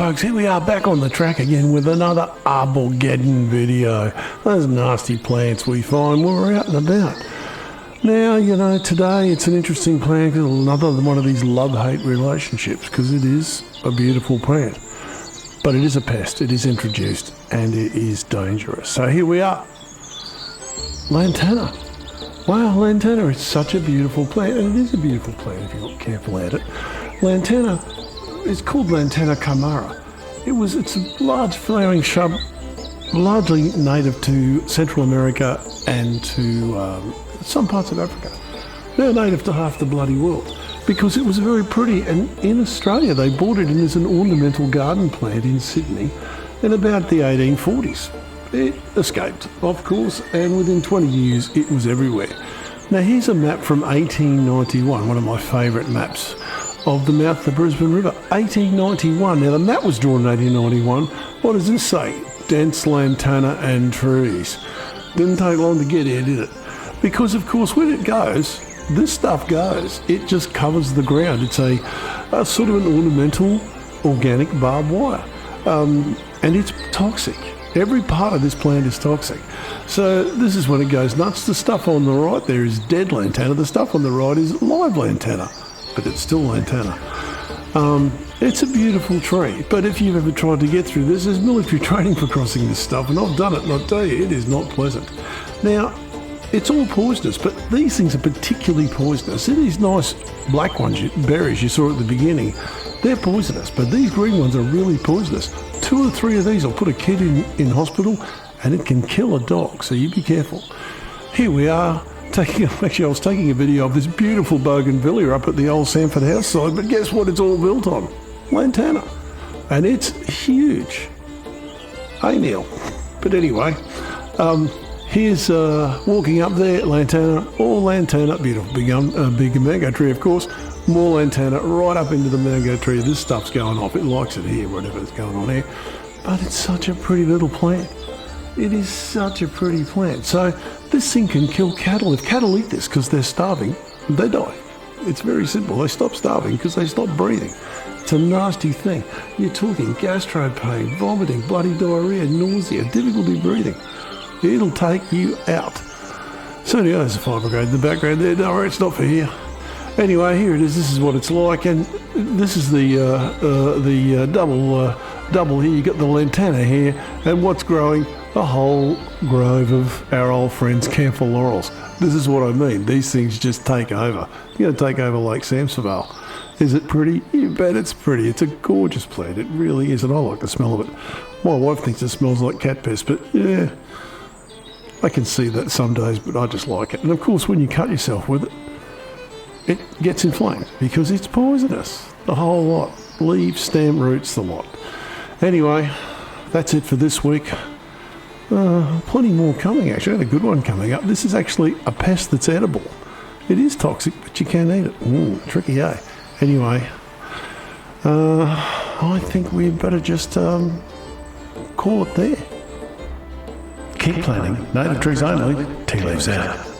folks, here we are back on the track again with another Aborgeddon video. Those nasty plants we find when we're out and about. Now, you know, today it's an interesting plant, another one of these love-hate relationships, because it is a beautiful plant. But it is a pest, it is introduced, and it is dangerous. So here we are. Lantana. Wow, Lantana is such a beautiful plant, and it is a beautiful plant if you look carefully at it. Lantana is called Lantana camara. It's a large flowering shrub, largely native to Central America and to some parts of Africa. They're native to half the bloody world because it was very pretty, and in Australia they brought it in as an ornamental garden plant in Sydney in about the 1840s. It escaped, of course, and within 20 years it was everywhere. Now here's a map from 1891, one of my favourite maps, of the mouth of the Brisbane River, 1891. Now the map was drawn in 1891. What does this say? Dense lantana and trees. Didn't take long to get here, did it? Because of course when it goes, this stuff goes. It just covers the ground. It's a sort of an ornamental organic barbed wire. And it's toxic. Every part of this plant is toxic. So this is when it goes nuts. The stuff on the right there is dead lantana. The stuff on the right is live lantana. But it's still lantana. It's a beautiful tree, but if you've ever tried to get through this, there's military training for crossing this stuff, and I've done it, and I'll tell you, it is not pleasant. Now, it's all poisonous, but these things are particularly poisonous. See these nice black ones, berries you saw at the beginning, they're poisonous, but these green ones are really poisonous. 2 or 3 of these will put a kid in hospital, and it can kill a dog, so you be careful. Here we are. Actually, I was taking a video of this beautiful bougainvillea up at the old Sanford house side, but guess what it's all built on? Lantana. And it's huge. Hey, Neil. But anyway, here's walking up there, lantana, all lantana, beautiful, big mango tree, of course, more lantana right up into the mango tree. This stuff's going off. It likes it here, whatever's going on here. But it's such a pretty little plant. It is such a pretty plant. So this thing can kill cattle. If cattle eat this because they're starving, they die. It's very simple. They stop starving because they stop breathing. It's a nasty thing. You're talking gastro pain, vomiting, bloody diarrhea, nausea, difficulty breathing. It'll take you out. So anyway, there's a fire brigade in the background there. Don't worry, it's not for here. Anyway, here it is. This is what it's like, and this is the double here. You got the lantana here, and what's growing? A whole grove of our old friends camphor laurels. This is what I mean. These things just take over. You're going to take over Lake Samsonvale. Is it pretty? You bet it's pretty. It's a gorgeous plant. It really is, and I like the smell of it. My wife thinks it smells like cat piss, but yeah, I can see that some days, but I just like it. And of course, when you cut yourself with it, it gets inflamed because it's poisonous. The whole lot. Leaves, stem, roots, the lot. Anyway, that's it for this week. Plenty more coming, actually. I had a good one coming up. This is actually a pest that's edible. It is toxic, but you can eat it. Tricky, eh? Anyway, I think we better just call it there. Keep planting. Native trees only. Tea leaves out.